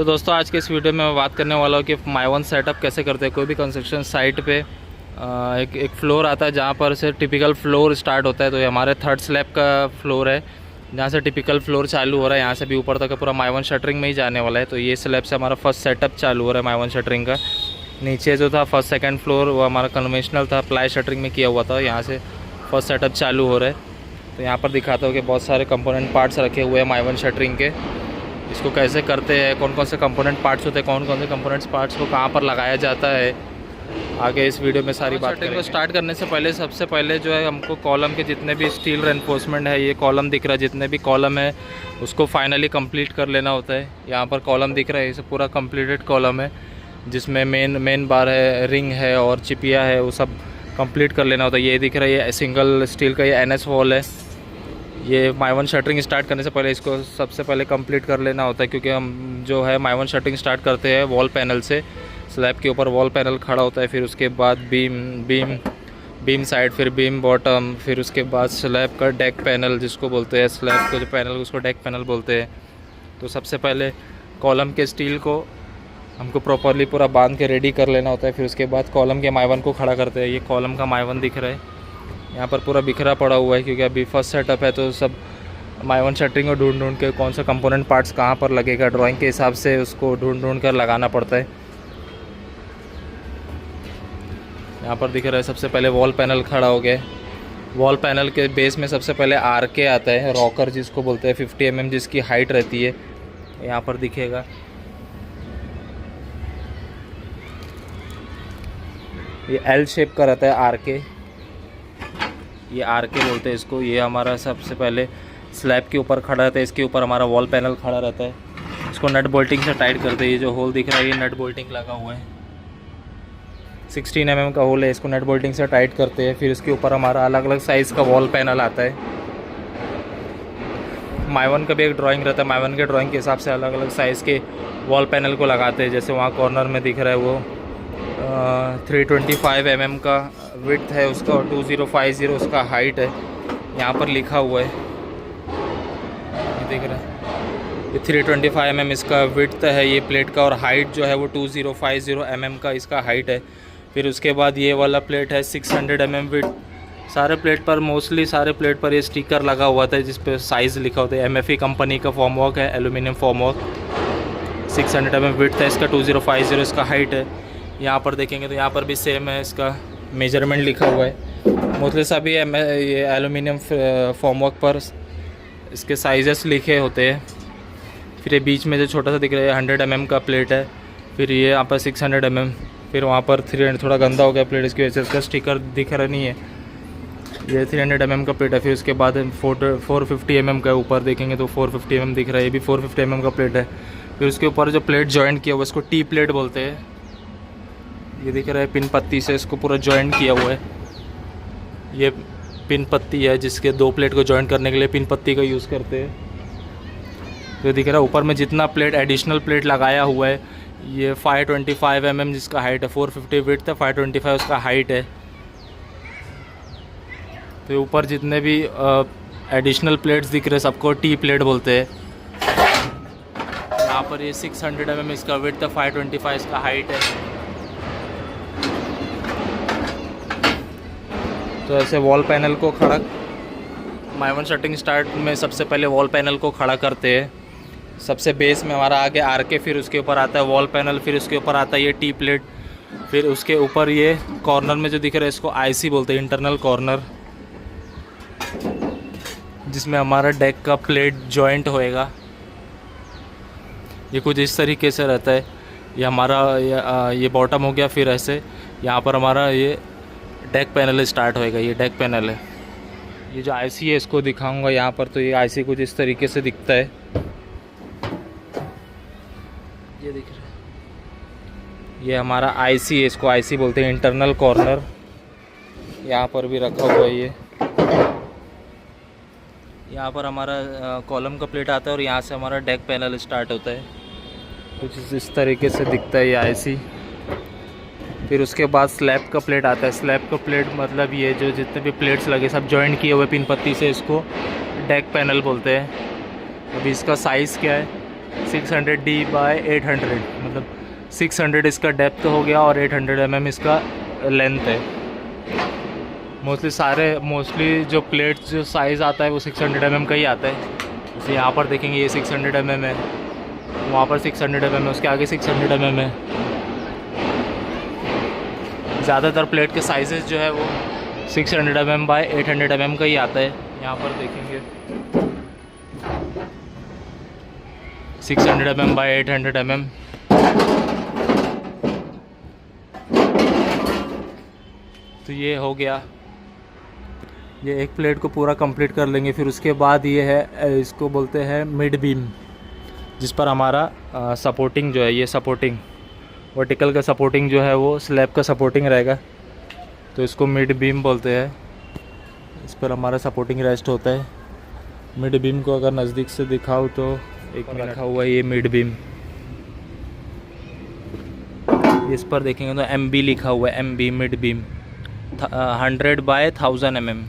तो दोस्तों आज के इस वीडियो में मैं बात करने वाला हूँ कि माइवन सेटअप कैसे करते हैं। कोई भी कंस्ट्रक्शन साइट पे एक फ्लोर आता है जहाँ पर से टिपिकल फ्लोर स्टार्ट होता है। तो ये हमारे थर्ड स्लैब का फ्लोर है जहाँ से टिपिकल फ्लोर चालू हो रहा है। यहाँ से भी ऊपर तक पूरा माइवन शटरिंग में ही जाने वाला है। तो ये स्लैब से हमारा फर्स्ट सेटअप चालू हो रहा है माइवन शटरिंग का। नीचे जो था फर्स्ट सेकंड फ्लोर वो हमारा कन्वेंशनल था, प्लाई शटरिंग में किया हुआ था। यहाँ से फर्स्ट सेटअप चालू हो रहा है। तो यहाँ पर दिखाता हूँ कि बहुत सारे कंपोनेंट पार्ट्स रखे हुए हैं माइवन शटरिंग के। इसको कैसे करते हैं, कौन कौन से कंपोनेंट पार्ट्स होते हैं, कौन कौन से कंपोनेंट्स पार्ट्स को कहाँ पर लगाया जाता है, आगे इस वीडियो में सारी बात करेंगे। स्टार्ट करने से पहले सबसे पहले जो है हमको कॉलम के जितने भी स्टील रेनफोर्समेंट है, ये कॉलम दिख रहा है, जितने भी कॉलम है उसको फाइनली कंप्लीट कर लेना होता है। यहाँ पर कॉलम दिख रहा है, ये पूरा कंप्लीटेड कॉलम है जिसमें मेन बार है, रिंग है और चिपिया है, वो सब कंप्लीट कर लेना होता है। ये दिख रहा है, ये सिंगल स्टील का ये NS वॉल है। ये माइवन शटरिंग स्टार्ट करने से पहले इसको सबसे पहले कंप्लीट कर लेना होता है, क्योंकि हम जो है माइवन शटरिंग स्टार्ट करते हैं वॉल पैनल से। स्लैब के ऊपर वॉल पैनल खड़ा होता है, फिर उसके बाद बीम साइड, फिर बीम बॉटम, फिर उसके बाद स्लैब का डेक पैनल जिसको बोलते हैं, स्लैब का जो पैनल उसको डेक पैनल बोलते हैं। तो सबसे पहले कॉलम के स्टील को हमको प्रॉपरली पूरा बांध के रेडी कर लेना होता है। फिर उसके बाद कॉलम के माइवन को खड़ा करते हैं। ये कॉलम का माइवन दिख रहा है, यहाँ पर पूरा बिखरा पड़ा हुआ है क्योंकि अभी फर्स्ट सेटअप है। तो सब माइवन शटरिंग को ढूंढ के कौन सा कंपोनेंट पार्ट्स कहाँ पर लगेगा, ड्राइंग के हिसाब से उसको ढूंढ कर लगाना पड़ता है। यहाँ पर दिख रहा है सबसे पहले वॉल पैनल खड़ा हो गया। वॉल पैनल के बेस में सबसे पहले RK आता है, रॉकर जिसको बोलते हैं, 50 mm जिसकी हाइट रहती है। यहाँ पर दिखेगा ये L शेप का रहता है RK, ये RK बोलते हैं इसको। ये हमारा सबसे पहले स्लैब के ऊपर खड़ा रहता है, इसके ऊपर हमारा वॉल पैनल खड़ा रहता है। इसको नट बोल्टिंग से टाइट करते हैं। ये जो होल दिख रहा है ये नट बोल्टिंग लगा हुआ है, 16 mm का होल है, इसको नट बोल्टिंग से टाइट करते हैं। फिर इसके ऊपर हमारा अलग अलग साइज़ का वॉल पैनल आता है। माइवन का भी एक ड्राइंग रहता है, माइवन के ड्राइंग के हिसाब से अलग अलग साइज़ के वॉल पैनल को लगाते हैं। जैसे वहाँ कॉर्नर में दिख रहा है वो 325 mm का विड्थ है उसका और 2050 उसका हाइट है। यहाँ पर लिखा हुआ है, ये दिख रहा है, ये 325 mm इसका विड्थ है ये प्लेट का, और हाइट जो है वो 2050 mm का इसका हाइट है। फिर उसके बाद ये वाला प्लेट है 600 mm विड्थ। सारे प्लेट पर मोस्टली सारे प्लेट पर ये स्टिकर लगा हुआ था जिस पे साइज़ लिखा होता है। MFE कंपनी का फॉर्मवर्क है, एल्यूमिनियम फॉर्मवर्क। 600 mm विड्थ है इसका, 2050 इसका हाइट है। यहाँ पर देखेंगे तो यहाँ पर भी सेम है, इसका मेजरमेंट लिखा हुआ है। मोस्टली सभी ये एल्यूमिनियम फॉर्मवर्क पर इसके साइजेस लिखे होते हैं। फिर ये बीच में जो छोटा सा दिख रहा है 100 mm का प्लेट है। फिर ये यहाँ पर 600 mm, फिर वहाँ पर 300, थोड़ा गंदा हो गया प्लेट इसकी वजह से इसका स्टिकर दिख रहा नहीं है। ये 300 mm का प्लेट है। फिर उसके बाद 450 mm का ऊपर देखेंगे तो 450 mm दिख रहा है, ये भी 450 mm का प्लेट है। फिर उसके ऊपर जो प्लेट जॉइंट किया हुआ है उसको T प्लेट बोलते हैं। ये दिख रहा है पिन पत्ती से इसको पूरा जॉइंट किया हुआ है। ये पिन पत्ती है जिसके दो प्लेट को जॉइंट करने के लिए पिन पत्ती का यूज़ करते हैं। तो दिख रहा है ऊपर में जितना प्लेट एडिशनल प्लेट लगाया हुआ है ये 525 mm जिसका हाइट है, 450 विड्थ है, 525 उसका हाइट है। तो ऊपर जितने भी एडिशनल प्लेट्स दिख रहे हैं सबको T प्लेट बोलते हैं। यहाँ पर ये 600 mm इसका विड्थ है, 525 इसका हाइट है। तो ऐसे वॉल पैनल को खड़ा, माइवन शटरिंग स्टार्ट में सबसे पहले वॉल पैनल को खड़ा करते हैं। सबसे बेस में हमारा आगे RK, फिर उसके ऊपर आता है वॉल पैनल, फिर उसके ऊपर आता है ये T प्लेट, फिर उसके ऊपर ये कॉर्नर में जो दिख रहा है इसको IC बोलते हैं, इंटरनल कॉर्नर, जिसमें हमारा डेक का प्लेट जॉइंट होएगा। ये कुछ इस तरीके से रहता है। ये हमारा ये बॉटम हो गया। फिर ऐसे यहाँ पर हमारा ये डेक पैनल स्टार्ट होएगा। ये डेक पैनल है। ये जो IC है इसको दिखाऊंगा यहाँ पर। तो ये IC कुछ इस तरीके से दिखता है, ये दिख रहा है, ये हमारा IC है, इसको IC बोलते हैं, इंटरनल कॉर्नर। यहाँ पर भी रखा हुआ है। ये यहाँ पर हमारा कॉलम का प्लेट आता है और यहाँ से हमारा डेक पैनल स्टार्ट होता है। कुछ इस तरीके से दिखता है ये IC। फिर उसके बाद स्लैब का प्लेट आता है। स्लैब का प्लेट मतलब ये जो जितने भी प्लेट्स लगे सब जॉइंट किए हुए पिन पत्ती से, इसको डेक पैनल बोलते हैं। अभी इसका साइज़ क्या है, 600D बाय 800, मतलब 600 इसका डेप्थ हो गया और 800 mm इसका लेंथ है। मोस्टली जो प्लेट्स जो साइज़ आता है वो 600 mm का ही आता है। जैसे यहाँ पर देखेंगे ये 600 mm है, वहाँ पर 600 mm है, उसके आगे 600 mm है। ज़्यादातर प्लेट के साइजेस जो है वो 600 mm बाय 800 mm का ही आता है। यहाँ पर देखेंगे 600 mm बाय 800 mm। तो ये हो गया, ये एक प्लेट को पूरा कंप्लीट कर लेंगे। फिर उसके बाद ये है, इसको बोलते हैं मिड बीम, जिस पर हमारा सपोर्टिंग जो है, ये सपोर्टिंग वर्टिकल का सपोर्टिंग जो है वो स्लैब का सपोर्टिंग रहेगा, तो इसको मिड बीम बोलते हैं। इस पर हमारा सपोर्टिंग रेस्ट होता है। मिड बीम को अगर नज़दीक से दिखाऊँ तो एक में रखा हुआ है ये मिड बीम। इस पर देखेंगे तो MB लिखा हुआ है, MB mid beam 100 by 1000 mm।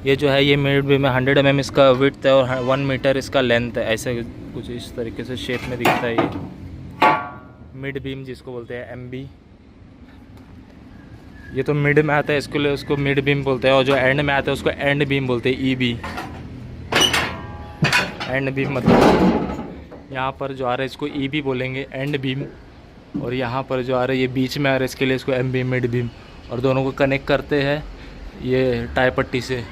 ये जो है ये मिड बीम है, 100 mm इसका विड्थ है और 1 मीटर इसका लेंथ है। ऐसे कुछ इस तरीके से शेप में दिखता है ये मिड बीम, जिसको बोलते हैं MB। ये तो मिड में आता है, इसके लिए उसको मिड बीम बोलते हैं, और जो एंड में आता है उसको एंड बीम बोलते हैं, EB। एंड बीम मतलब यहाँ पर जो आ रहा है इसको EB बोलेंगे, एंड बीम। और यहाँ पर जो आ रहा है ये बीच में आ रहा है, इसके लिए इसको MB मिड बीम। और दोनों को कनेक्ट करते हैं ये टाई पट्टी से।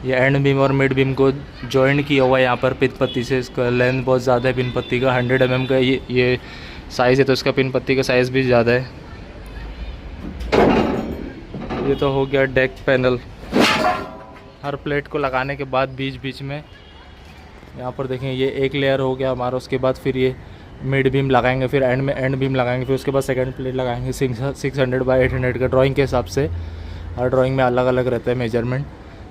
ये एंड बीम और मिड बीम को जॉइंट किया हुआ है यहाँ पर पिन पत्ती से। इसका लेंथ बहुत ज़्यादा है पिन पत्ती का, 100 mm का ये साइज़ है, तो इसका पिन पत्ती का साइज़ भी ज़्यादा है। ये तो हो गया डेक पैनल। हर प्लेट को लगाने के बाद बीच बीच में यहाँ पर देखें ये एक लेयर हो गया हमारा। उसके बाद फिर ये मिड बीम लगाएंगे, फिर एंड में एंड बीम लगाएंगे, फिर उसके बाद सेकंड प्लेट लगाएंगे 600 बाय 800 का। ड्राइंग के हिसाब से हर ड्राइंग में अलग अलग रहता है मेजरमेंट।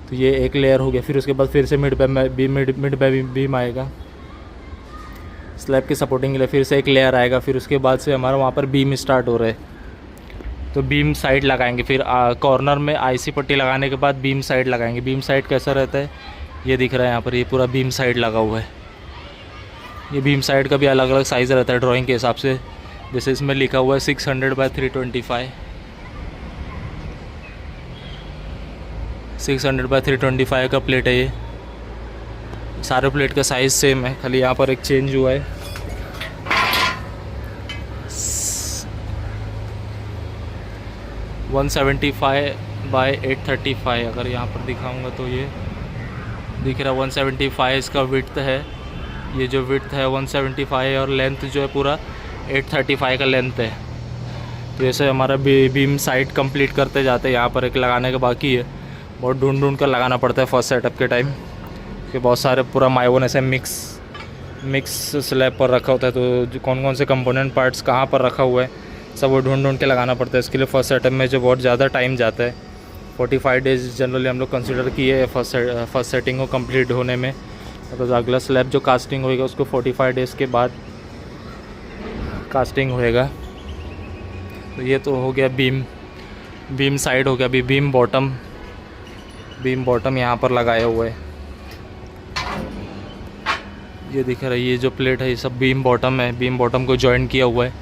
तो ये एक लेयर हो गया। फिर उसके बाद फिर से मिड बीम आएगा स्लैब की सपोर्टिंग के लिए, फिर से एक लेयर आएगा। फिर उसके बाद से हमारा वहाँ पर बीम स्टार्ट हो रहा है, तो बीम साइड लगाएंगे। फिर कॉर्नर में IC पट्टी लगाने के बाद बीम साइड लगाएंगे। बीम साइड कैसा रहता है ये दिख रहा है यहाँ पर, ये पूरा बीम साइड लगा हुआ है। ये बीम साइड का भी अलग अलग साइज़ रहता है ड्राइंग के हिसाब से। जैसे इसमें लिखा हुआ है 600 बाय 325, 600 बाय 325 का प्लेट है ये। सारे प्लेट का साइज़ सेम है, खाली यहाँ पर एक चेंज हुआ है। वन 175 बाय 835 अगर यहाँ पर दिखाऊंगा तो ये दिख रहा है 175 इसका विड्थ है। ये जो विड्थ है 175 और लेंथ जो है पूरा 835 का लेंथ है। तो ऐसे हमारा बीम साइड कंप्लीट करते जाते हैं। यहाँ पर एक लगाने का बाकी है, बहुत ढूंढ कर लगाना पड़ता है फर्स्ट सेटअप के टाइम, कि बहुत सारे पूरा माइवन ऐसे मिक्स स्लैब पर रखा होता है। तो कौन कौन से कंपोनेंट पार्ट्स कहाँ पर रखा हुआ है सब वो ढूंढ के लगाना पड़ता है। इसके लिए फर्स्ट सेटअप में जो बहुत ज़्यादा टाइम जाता है, 45 डेज़ जनरली हम लोग कंसिडर किए हैं फर्स्ट सेटिंग को कंप्लीट होने में। तो अगला स्लैब जो कास्टिंग होएगा उसको 45 डेज़ के बाद कास्टिंग होएगा। तो ये तो हो गया बीम साइड हो गया। अभी बीम बॉटम यहाँ पर लगाया हुआ है, ये दिख रहा है। ये जो प्लेट है ये सब बीम बॉटम है, बीम बॉटम को जॉइन किया हुआ है।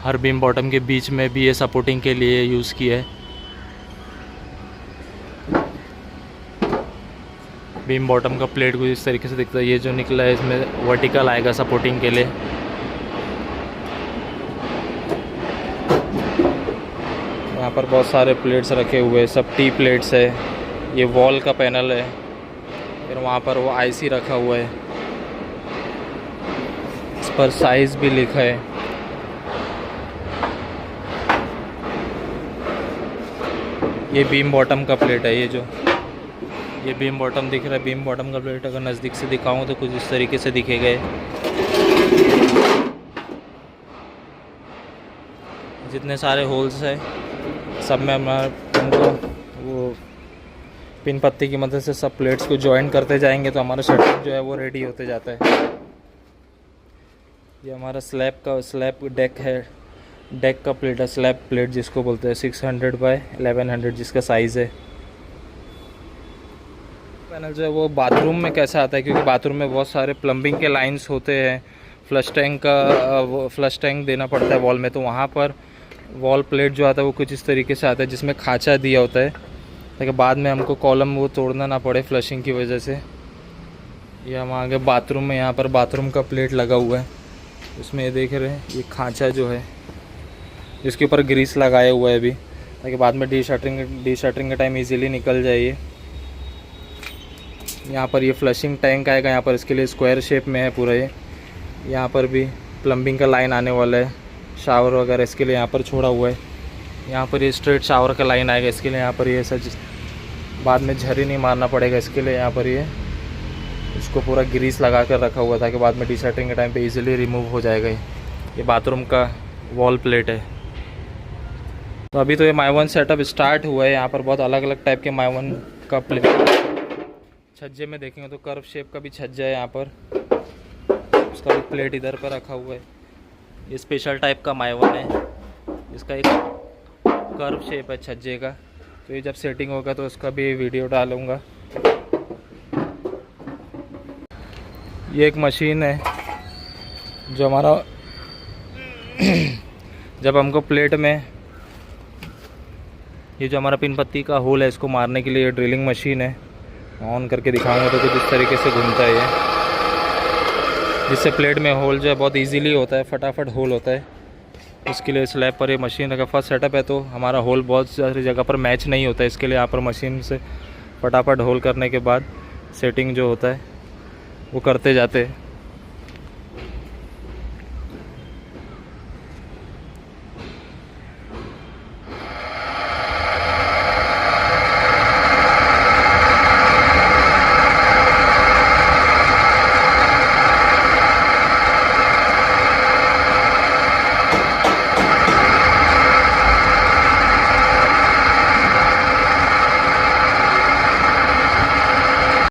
हर बीम बॉटम के बीच में भी ये सपोर्टिंग के लिए यूज़ किया है। बीम बॉटम का प्लेट कुछ इस तरीके से दिखता है। ये जो निकला है इसमें वर्टिकल आएगा सपोर्टिंग के लिए। यहाँ पर बहुत सारे प्लेट्स रखे हुए हैं, सब T प्लेट्स है। ये वॉल का पैनल है, फिर वहाँ पर वो IC रखा हुआ है, इस पर साइज़ भी लिखा है। ये बीम बॉटम का प्लेट है। ये बीम बॉटम दिख रहा है। बीम बॉटम का प्लेट अगर नज़दीक से दिखाऊं तो कुछ इस तरीके से दिखेगा। जितने सारे होल्स है सब में हमको वो पिन पत्ती की मदद से सब प्लेट्स को जॉइन करते जाएंगे, तो हमारा सेटअप जो है वो रेडी होते जाता है। ये हमारा स्लैब डेक है, डेक का प्लेट है, स्लैब प्लेट जिसको बोलते हैं, 600 बाय 1100 जिसका साइज़ है। पैनल जो है वो बाथरूम में कैसे आता है, क्योंकि बाथरूम में बहुत सारे प्लम्बिंग के लाइंस होते हैं, फ्लश टैंक का वो फ्लश टैंक देना पड़ता है वॉल में, तो वहाँ पर वॉल प्लेट जो आता है वो कुछ इस तरीके से आता है जिसमें खाँचा दिया होता है ताकि बाद में हमको कॉलम वो तोड़ना ना पड़े फ्लशिंग की वजह से। ये हम आगे बाथरूम में, यहाँ पर बाथरूम का प्लेट लगा हुआ है, उसमें ये देख रहे हैं ये खाँचा जो है जिसके ऊपर ग्रीस लगाया हुआ है अभी, ताकि बाद में डी शटरिंग के टाइम इजीली निकल जाए। यहाँ पर ये फ्लशिंग टैंक आएगा, यहाँ पर इसके लिए स्क्वायर शेप में है पूरा ये। यहाँ पर भी प्लम्बिंग का लाइन आने वाला है, शावर वगैरह इसके लिए यहाँ पर छोड़ा हुआ है। यहाँ पर ये स्ट्रेट शावर का लाइन आएगा, इसके लिए यहाँ पर ये सच बाद में झरी नहीं मारना पड़ेगा, इसके लिए यहाँ पर ये इसको पूरा ग्रीस लगा कर रखा हुआ था कि बाद में डी शटरिंग के टाइम पे इजीली रिमूव हो जाएगा। ये बाथरूम का वॉल प्लेट है। तो अभी तो ये माई1 सेटअप स्टार्ट हुआ है। यहाँ पर बहुत अलग अलग टाइप के माई1 का प्लेट, छज्जे में देखेंगे तो कर्व शेप का भी छज्जा है, यहाँ पर उसका भी प्लेट इधर पर रखा हुआ है। ये स्पेशल टाइप का माई1 है, इसका एक कर्व शेप है छज्जे का, तो ये जब सेटिंग होगा तो उसका भी वीडियो डालूँगा। ये एक मशीन है जो हमारा जब हमको प्लेट में ये जो हमारा पिन पत्ती का होल है इसको मारने के लिए ये ड्रिलिंग मशीन है। ऑन करके दिखाऊंगा तो कुछ इस तरीके से घूमता है ये, जिससे प्लेट में होल जो है बहुत इजीली होता है, फटाफट होल होता है। इसके लिए स्लैब पर ये मशीन का फर्स्ट सेटअप है, तो हमारा होल बहुत सारी जगह पर मैच नहीं होता है, इसके लिए यहाँ पर मशीन से फटाफट होल करने के बाद सेटिंग जो होता है वो करते जाते हैं।